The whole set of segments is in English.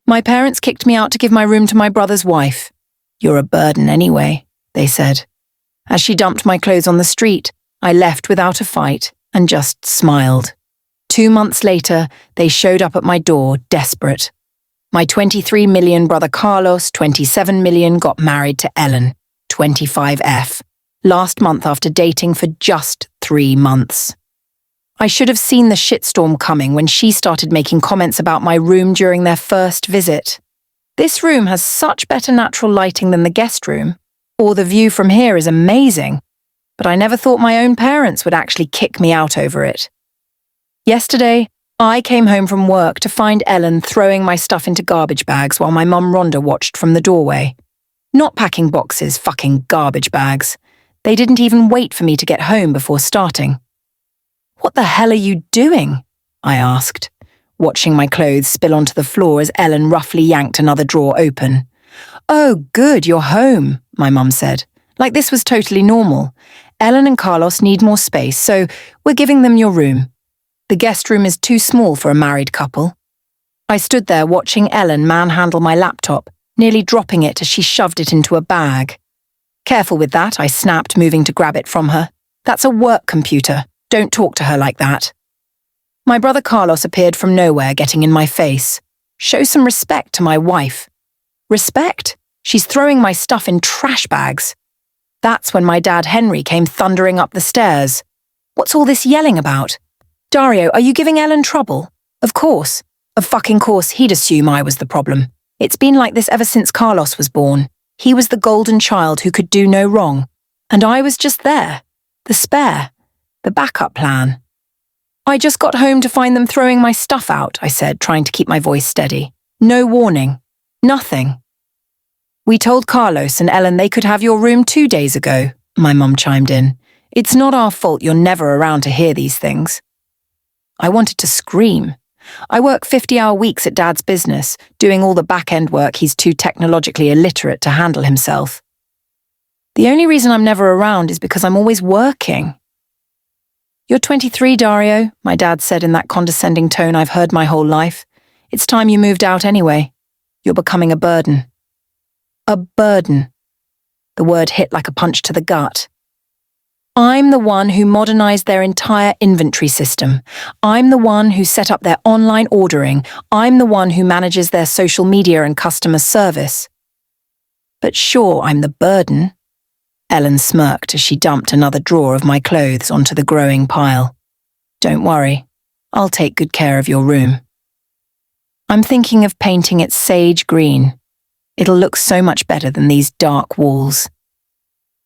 My parents kicked me out to give my room to my brother's wife. "You're a burden anyway," they said. As she dumped my clothes on the street, I left without a fight and just smiled. 2 months later, they showed up at my door, desperate. My 23 million brother Carlos, 27 million, got married to Ellen, 25F, last month after dating for just 3 months. I should have seen the shitstorm coming when she started making comments about my room during their first visit. "This room has such better natural lighting than the guest room, or the view from here is amazing," but I never thought my own parents would actually kick me out over it. Yesterday, I came home from work to find Ellen throwing my stuff into garbage bags while my mum Rhonda watched from the doorway. Not packing boxes, fucking garbage bags. They didn't even wait for me to get home before starting. "What the hell are you doing?" I asked, watching my clothes spill onto the floor as Ellen roughly yanked another drawer open. "Oh, good, you're home," my mum said, like this was totally normal. "Ellen and Carlos need more space, so we're giving them your room. The guest room is too small for a married couple." I stood there watching Ellen manhandle my laptop, nearly dropping it as she shoved it into a bag. "Careful with that," I snapped, moving to grab it from her. "That's a work computer. Don't talk to her like that." My brother Carlos appeared from nowhere, getting in my face. "Show some respect to my wife." "Respect? She's throwing my stuff in trash bags." That's when my dad Henry came thundering up the stairs. "What's all this yelling about? Dario, are you giving Ellen trouble?" Of course. Of fucking course he'd assume I was the problem. It's been like this ever since Carlos was born. He was the golden child who could do no wrong. And I was just there. The spare. The backup plan. "I just got home to find them throwing my stuff out," I said, trying to keep my voice steady. "No warning. Nothing." "We told Carlos and Ellen they could have your room 2 days ago," my mum chimed in. "It's not our fault you're never around to hear these things." I wanted to scream. I work 50-hour weeks at Dad's business, doing all the back-end work he's too technologically illiterate to handle himself. The only reason I'm never around is because I'm always working. "You're 23, Dario," my dad said in that condescending tone I've heard my whole life. "It's time you moved out anyway. You're becoming a burden." A burden. The word hit like a punch to the gut. I'm the one who modernized their entire inventory system. I'm the one who set up their online ordering. I'm the one who manages their social media and customer service. But sure, I'm the burden. Ellen smirked as she dumped another drawer of my clothes onto the growing pile. "Don't worry, I'll take good care of your room. I'm thinking of painting it sage green. It'll look so much better than these dark walls."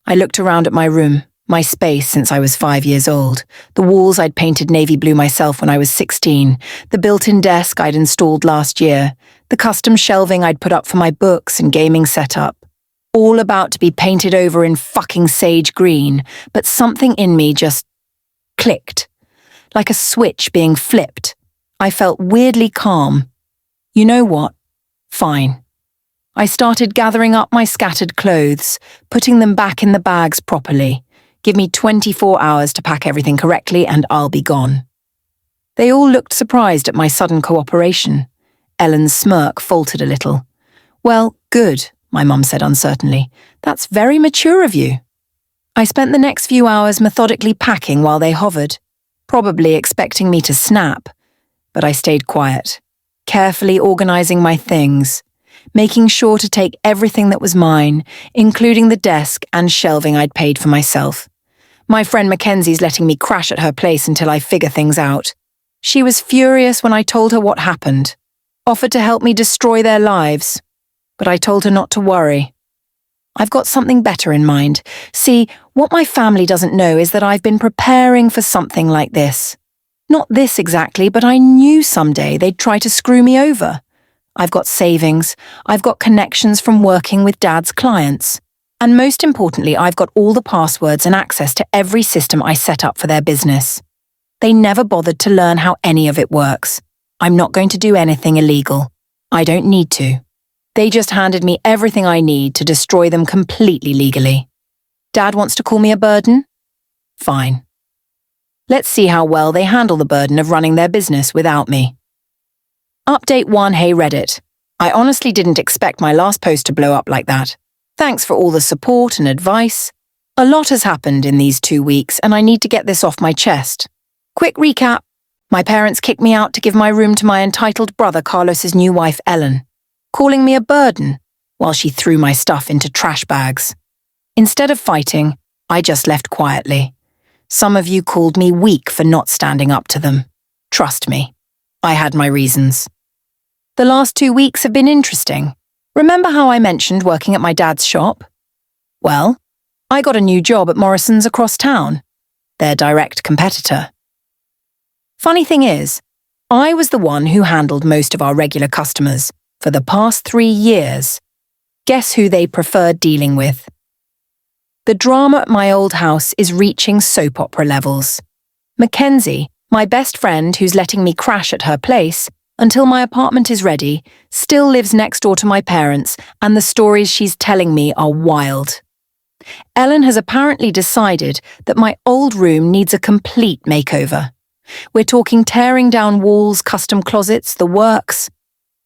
I looked around at my room. My space since I was 5 years old, the walls I'd painted navy blue myself when I was 16, the built-in desk I'd installed last year, the custom shelving I'd put up for my books and gaming setup, all about to be painted over in fucking sage green, but something in me just clicked, like a switch being flipped. I felt weirdly calm. You know what? Fine. I started gathering up my scattered clothes, putting them back in the bags properly. Give me 24 hours to pack everything correctly and I'll be gone. They all looked surprised at my sudden cooperation. Ellen's smirk faltered a little. "Well, good," my mum said uncertainly. "That's very mature of you." I spent the next few hours methodically packing while they hovered, probably expecting me to snap. But I stayed quiet, carefully organizing my things, making sure to take everything that was mine, including the desk and shelving I'd paid for myself. My friend Mackenzie's letting me crash at her place until I figure things out. She was furious when I told her what happened, offered to help me destroy their lives, but I told her not to worry. I've got something better in mind. See, what my family doesn't know is that I've been preparing for something like this. Not this exactly, but I knew someday they'd try to screw me over. I've got savings, I've got connections from working with Dad's clients. And most importantly, I've got all the passwords and access to every system I set up for their business. They never bothered to learn how any of it works. I'm not going to do anything illegal. I don't need to. They just handed me everything I need to destroy them completely legally. Dad wants to call me a burden? Fine. Let's see how well they handle the burden of running their business without me. Update 1, hey Reddit. I honestly didn't expect my last post to blow up like that. Thanks for all the support and advice. A lot has happened in these 2 weeks and I need to get this off my chest. Quick recap. My parents kicked me out to give my room to my entitled brother Carlos's new wife Ellen, calling me a burden while she threw my stuff into trash bags. Instead of fighting, I just left quietly. Some of you called me weak for not standing up to them. Trust me, I had my reasons. The last 2 weeks have been interesting. Remember how I mentioned working at my dad's shop? Well, I got a new job at Morrison's across town, their direct competitor. Funny thing is, I was the one who handled most of our regular customers for the past 3 years. Guess who they preferred dealing with? The drama at my old house is reaching soap opera levels. Mackenzie, my best friend who's letting me crash at her place until my apartment is ready, still lives next door to my parents, and the stories she's telling me are wild. Ellen has apparently decided that my old room needs a complete makeover. We're talking tearing down walls, custom closets, the works.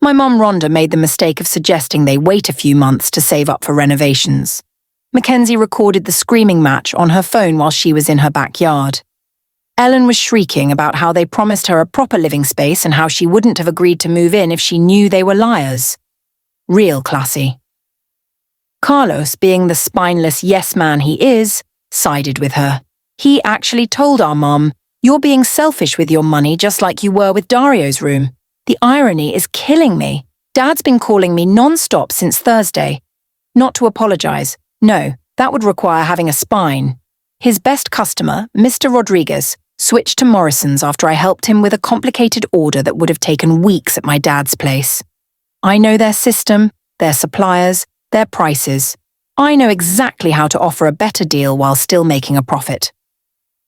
My mum Rhonda made the mistake of suggesting they wait a few months to save up for renovations. Mackenzie recorded the screaming match on her phone while she was in her backyard. Ellen was shrieking about how they promised her a proper living space and how she wouldn't have agreed to move in if she knew they were liars. Real classy. Carlos, being the spineless yes man he is, sided with her. He actually told our mum, "You're being selfish with your money just like you were with Dario's room. The irony is killing me. Dad's been calling me non-stop since Thursday. Not to apologize. No, that would require having a spine. His best customer, Mr. Rodriguez, switched to Morrison's after I helped him with a complicated order that would have taken weeks at my dad's place. I know their system, their suppliers, their prices. I know exactly how to offer a better deal while still making a profit."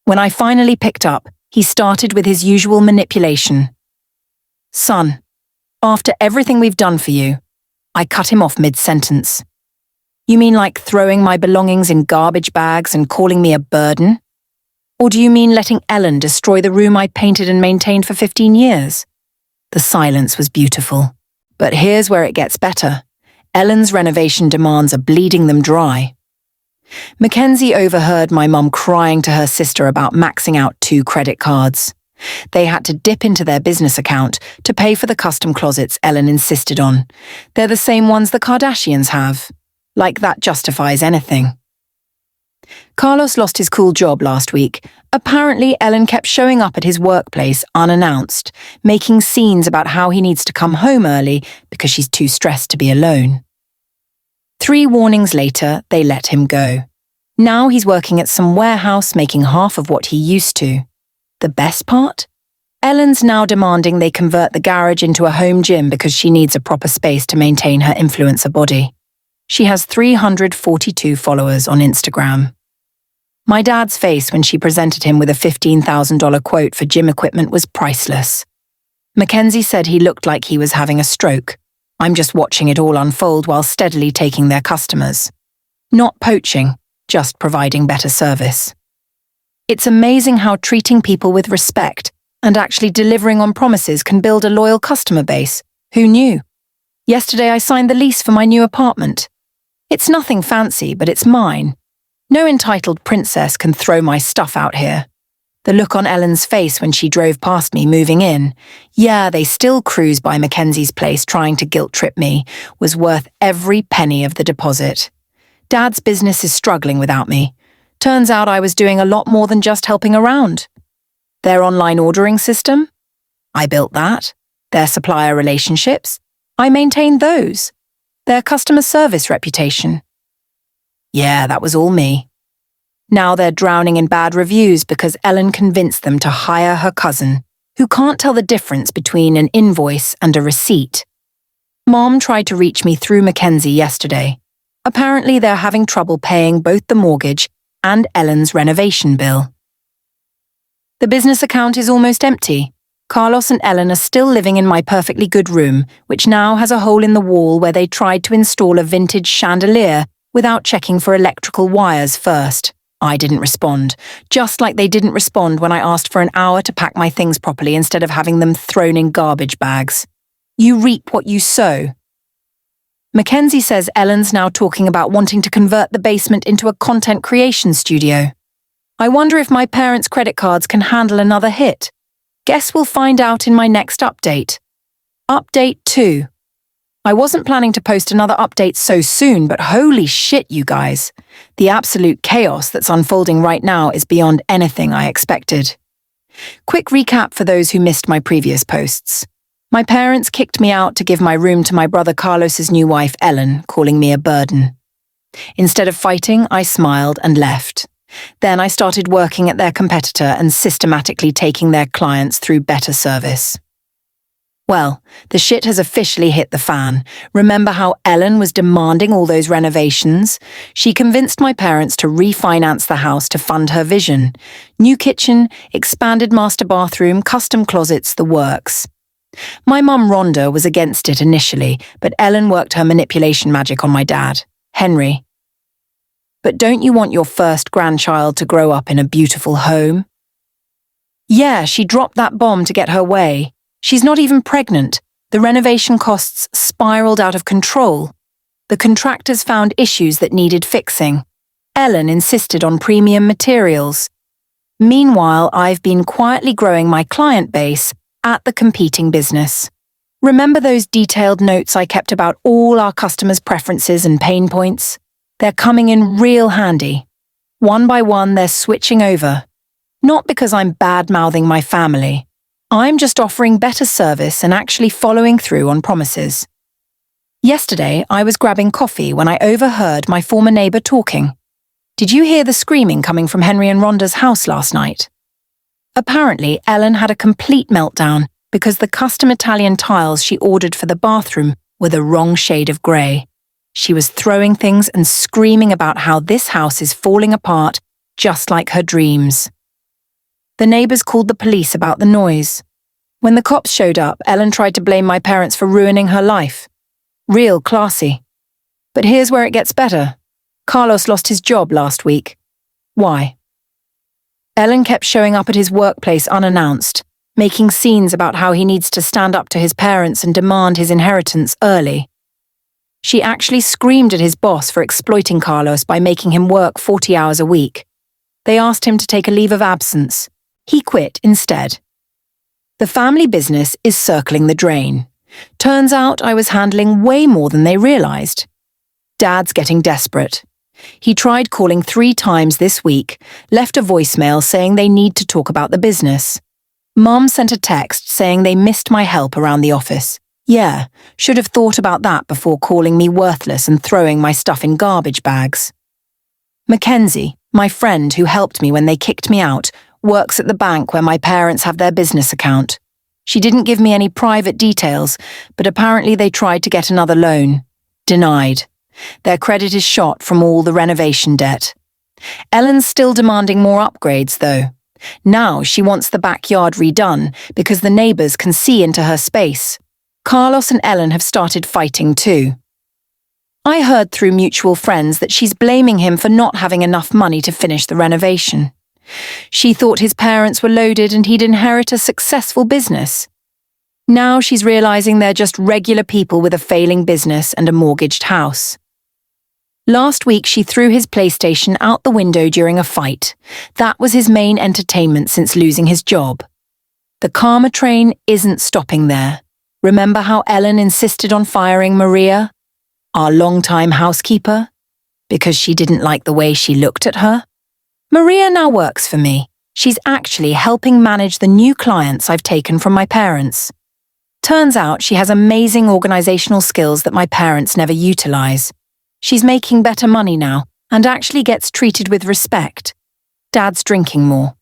When I finally picked up, he started with his usual manipulation. "Son, after everything we've done for you," I cut him off mid-sentence. "You mean like throwing my belongings in garbage bags and calling me a burden? Or do you mean letting Ellen destroy the room I painted and maintained for 15 years? The silence was beautiful. But here's where it gets better. Ellen's renovation demands are bleeding them dry. Mackenzie overheard my mum crying to her sister about maxing out 2 credit cards. They had to dip into their business account to pay for the custom closets Ellen insisted on. They're the same ones the Kardashians have. Like that justifies anything. Carlos lost his cool job last week. Apparently, Ellen kept showing up at his workplace unannounced, making scenes about how he needs to come home early because she's too stressed to be alone. 3 warnings later, they let him go. Now he's working at some warehouse making half of what he used to. The best part? Ellen's now demanding they convert the garage into a home gym because she needs a proper space to maintain her influencer body. She has 342 followers on Instagram. My dad's face when she presented him with a $15,000 quote for gym equipment was priceless. Mackenzie said he looked like he was having a stroke. I'm just watching it all unfold while steadily taking their customers. Not poaching, just providing better service. It's amazing how treating people with respect and actually delivering on promises can build a loyal customer base. Who knew? Yesterday I signed the lease for my new apartment. It's nothing fancy, but it's mine. No entitled princess can throw my stuff out here. The look on Ellen's face when she drove past me moving in, yeah, they still cruise by Mackenzie's place trying to guilt-trip me, was worth every penny of the deposit. Dad's business is struggling without me. Turns out I was doing a lot more than just helping around. Their online ordering system? I built that. Their supplier relationships? I maintained those. Their customer service reputation? Yeah, that was all me. Now they're drowning in bad reviews because Ellen convinced them to hire her cousin, who can't tell the difference between an invoice and a receipt. Mom tried to reach me through Mackenzie yesterday. Apparently they're having trouble paying both the mortgage and Ellen's renovation bill. The business account is almost empty. Carlos and Ellen are still living in my perfectly good room, which now has a hole in the wall where they tried to install a vintage chandelier without checking for electrical wires first. I didn't respond, just like they didn't respond when I asked for an hour to pack my things properly instead of having them thrown in garbage bags. You reap what you sow. Mackenzie says Ellen's now talking about wanting to convert the basement into a content creation studio. I wonder if my parents' credit cards can handle another hit. Guess we'll find out in my next update. Update 2. I wasn't planning to post another update so soon, but holy shit, you guys. The absolute chaos that's unfolding right now is beyond anything I expected. Quick recap for those who missed my previous posts. My parents kicked me out to give my room to my brother Carlos's new wife, Ellen, calling me a burden. Instead of fighting, I smiled and left. Then I started working at their competitor and systematically taking their clients through better service. Well, the shit has officially hit the fan. Remember how Ellen was demanding all those renovations? She convinced my parents to refinance the house to fund her vision. New kitchen, expanded master bathroom, custom closets, the works. My mum Rhonda was against it initially, but Ellen worked her manipulation magic on my dad, Henry. But don't you want your first grandchild to grow up in a beautiful home? Yeah, she dropped that bomb to get her way. She's not even pregnant. The renovation costs spiraled out of control. The contractors found issues that needed fixing. Ellen insisted on premium materials. Meanwhile, I've been quietly growing my client base at the competing business. Remember those detailed notes I kept about all our customers' preferences and pain points? They're coming in real handy. One by one, they're switching over. Not because I'm bad-mouthing my family. I'm just offering better service and actually following through on promises. Yesterday, I was grabbing coffee when I overheard my former neighbour talking. Did you hear the screaming coming from Henry and Rhonda's house last night? Apparently, Ellen had a complete meltdown because the custom Italian tiles she ordered for the bathroom were the wrong shade of grey. She was throwing things and screaming about how this house is falling apart, just like her dreams. The neighbours called the police about the noise. When the cops showed up, Ellen tried to blame my parents for ruining her life. Real classy. But here's where it gets better. Carlos lost his job last week. Why? Ellen kept showing up at his workplace unannounced, making scenes about how he needs to stand up to his parents and demand his inheritance early. She actually screamed at his boss for exploiting Carlos by making him work 40 hours a week. They asked him to take a leave of absence. He quit instead. The family business is circling the drain. Turns out I was handling way more than they realised. Dad's getting desperate. He tried calling 3 times this week, left a voicemail saying they need to talk about the business. Mum sent a text saying they missed my help around the office. Yeah, should have thought about that before calling me worthless and throwing my stuff in garbage bags. Mackenzie, my friend who helped me when they kicked me out, works at the bank where my parents have their business account. She didn't give me any private details, but apparently they tried to get another loan. Denied. Their credit is shot from all the renovation debt. Ellen's still demanding more upgrades, though. Now she wants the backyard redone because the neighbours can see into her space. Carlos and Ellen have started fighting too. I heard through mutual friends that she's blaming him for not having enough money to finish the renovation. She thought his parents were loaded and he'd inherit a successful business. Now she's realising they're just regular people with a failing business and a mortgaged house. Last week she threw his PlayStation out the window during a fight. That was his main entertainment since losing his job. The karma train isn't stopping there. Remember how Ellen insisted on firing Maria, our longtime housekeeper, because she didn't like the way she looked at her? Maria now works for me. She's actually helping manage the new clients I've taken from my parents. Turns out she has amazing organisational skills that my parents never utilise. She's making better money now and actually gets treated with respect. Dad's drinking more.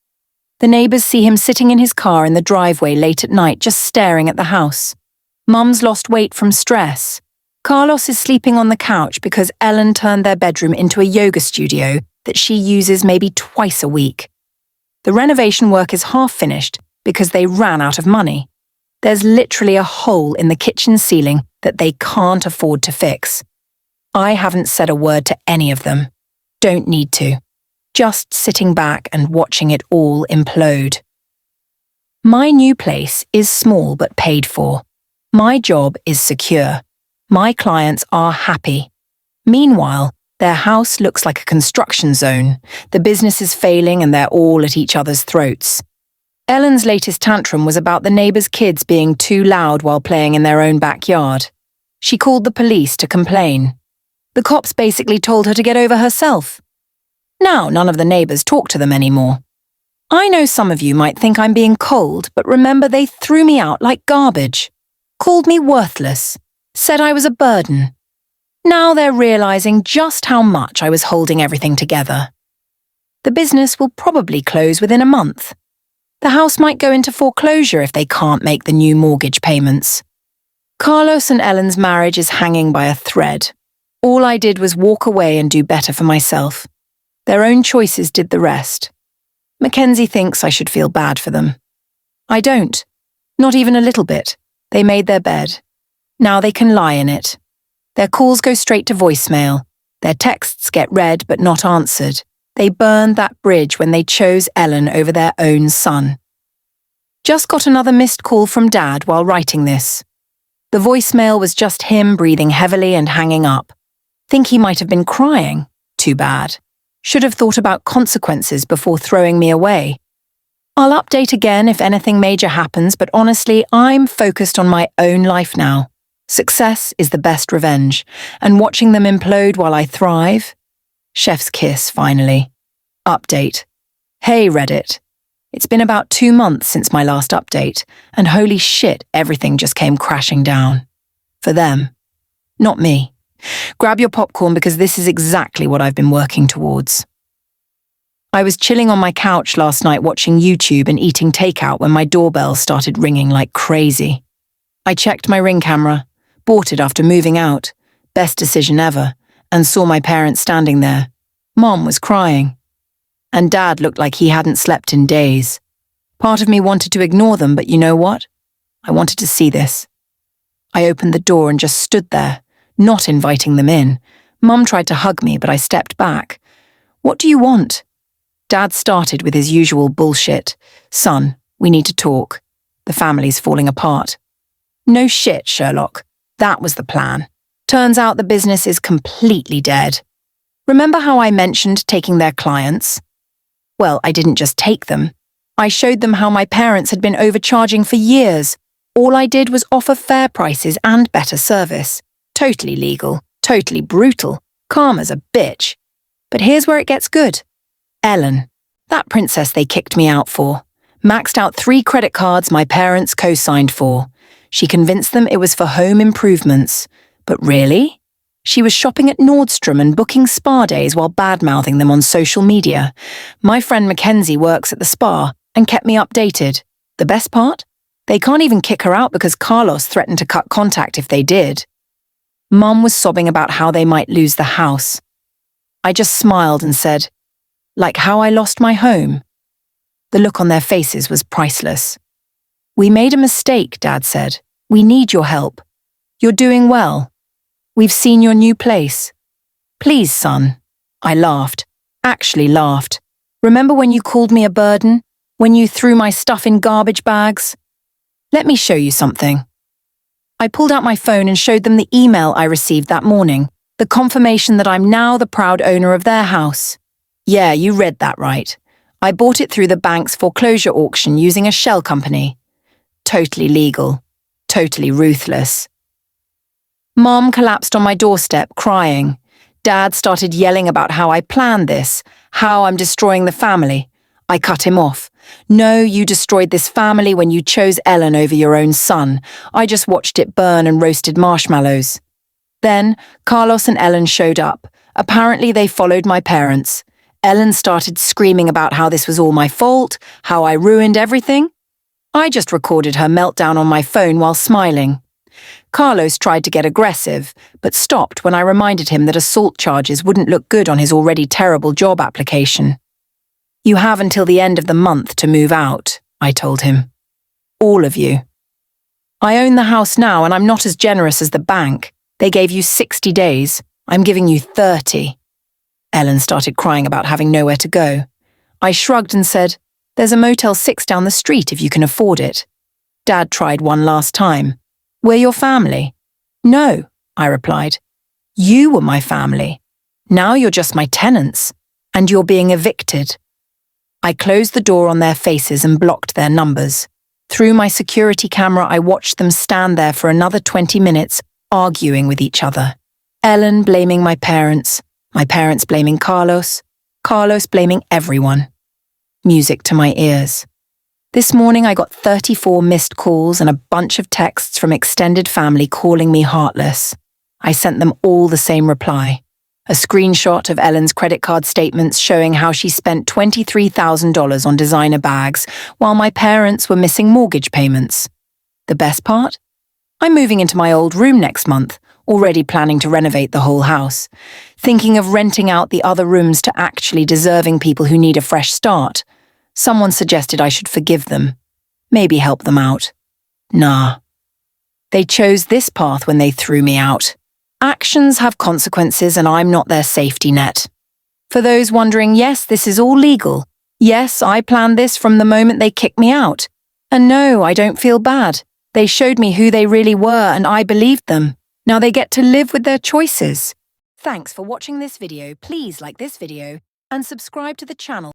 The neighbours see him sitting in his car in the driveway late at night just staring at the house. Mum's lost weight from stress. Carlos is sleeping on the couch because Ellen turned their bedroom into a yoga studio that she uses maybe twice a week. The renovation work is half finished because they ran out of money. There's literally a hole in the kitchen ceiling that they can't afford to fix. I haven't said a word to any of them. Don't need to. Just sitting back and watching it all implode. My new place is small but paid for. My job is secure. My clients are happy. Meanwhile, their house looks like a construction zone. The business is failing and they're all at each other's throats. Ellen's latest tantrum was about the neighbours' kids being too loud while playing in their own backyard. She called the police to complain. The cops basically told her to get over herself. Now none of the neighbours talk to them anymore. I know some of you might think I'm being cold, but remember they threw me out like garbage. Called me worthless. Said I was a burden. Now they're realising just how much I was holding everything together. The business will probably close within a month. The house might go into foreclosure if they can't make the new mortgage payments. Carlos and Ellen's marriage is hanging by a thread. All I did was walk away and do better for myself. Their own choices did the rest. Mackenzie thinks I should feel bad for them. I don't. Not even a little bit. They made their bed. Now they can lie in it. Their calls go straight to voicemail. Their texts get read but not answered. They burned that bridge when they chose Ellen over their own son. Just got another missed call from Dad while writing this. The voicemail was just him breathing heavily and hanging up. Think he might have been crying. Too bad. Should have thought about consequences before throwing me away. I'll update again if anything major happens, but honestly, I'm focused on my own life now. Success is the best revenge, and watching them implode while I thrive. Chef's kiss, finally. Update. Hey, Reddit. It's been about 2 months since my last update, and holy shit, everything just came crashing down. For them. Not me. Grab your popcorn because this is exactly what I've been working towards. I was chilling on my couch last night watching YouTube and eating takeout when my doorbell started ringing like crazy. I checked my Ring camera, bought it after moving out, best decision ever, and saw my parents standing there. Mom was crying. And Dad looked like he hadn't slept in days. Part of me wanted to ignore them, but you know what? I wanted to see this. I opened the door and just stood there, not inviting them in. Mum tried to hug me, but I stepped back. What do you want? Dad started with his usual bullshit. Son, we need to talk. The family's falling apart. No shit, Sherlock. That was the plan. Turns out the business is completely dead. Remember how I mentioned taking their clients? Well, I didn't just take them. I showed them how my parents had been overcharging for years. All I did was offer fair prices and better service. Totally legal, totally brutal, calm as a bitch. But here's where it gets good. Ellen, that princess they kicked me out for, maxed out 3 credit cards my parents co-signed for. She convinced them it was for home improvements. But really? She was shopping at Nordstrom and booking spa days while bad-mouthing them on social media. My friend Mackenzie works at the spa and kept me updated. The best part? They can't even kick her out because Carlos threatened to cut contact if they did. Mum was sobbing about how they might lose the house. I just smiled and said, like how I lost my home. The look on their faces was priceless. We made a mistake, Dad said. We need your help. You're doing well. We've seen your new place. Please, son. I laughed. Actually laughed. Remember when you called me a burden? When you threw my stuff in garbage bags? Let me show you something. I pulled out my phone and showed them the email I received that morning, the confirmation that I'm now the proud owner of their house. Yeah, you read that right. I bought it through the bank's foreclosure auction using a shell company. Totally legal. Totally ruthless. Mom collapsed on my doorstep, crying. Dad started yelling about how I planned this, how I'm destroying the family. I cut him off. No, you destroyed this family when you chose Ellen over your own son. I just watched it burn and roasted marshmallows. Then, Carlos and Ellen showed up. Apparently they followed my parents. Ellen started screaming about how this was all my fault, how I ruined everything. I just recorded her meltdown on my phone while smiling. Carlos tried to get aggressive, but stopped when I reminded him that assault charges wouldn't look good on his already terrible job application. You have until the end of the month to move out, I told him. All of you. I own the house now and I'm not as generous as the bank. They gave you 60 days. I'm giving you 30. Ellen started crying about having nowhere to go. I shrugged and said, there's a Motel 6 down the street if you can afford it. Dad tried one last time. We're your family. No, I replied. You were my family. Now you're just my tenants, and you're being evicted. I closed the door on their faces and blocked their numbers. Through my security camera, I watched them stand there for another 20 minutes, arguing with each other. Ellen blaming my parents blaming Carlos blaming everyone. Music to my ears. This morning I got 34 missed calls and a bunch of texts from extended family calling me heartless. I sent them all the same reply. A screenshot of Ellen's credit card statements showing how she spent $23,000 on designer bags while my parents were missing mortgage payments. The best part? I'm moving into my old room next month, already planning to renovate the whole house, thinking of renting out the other rooms to actually deserving people who need a fresh start. Someone suggested I should forgive them, maybe help them out. Nah. They chose this path when they threw me out. Actions have consequences and I'm not their safety net. For those wondering, yes, this is all legal. Yes, I planned this from the moment they kicked me out. And no, I don't feel bad. They showed me who they really were and I believed them. Now they get to live with their choices. Thanks for watching this video. Please like this video and subscribe to the channel.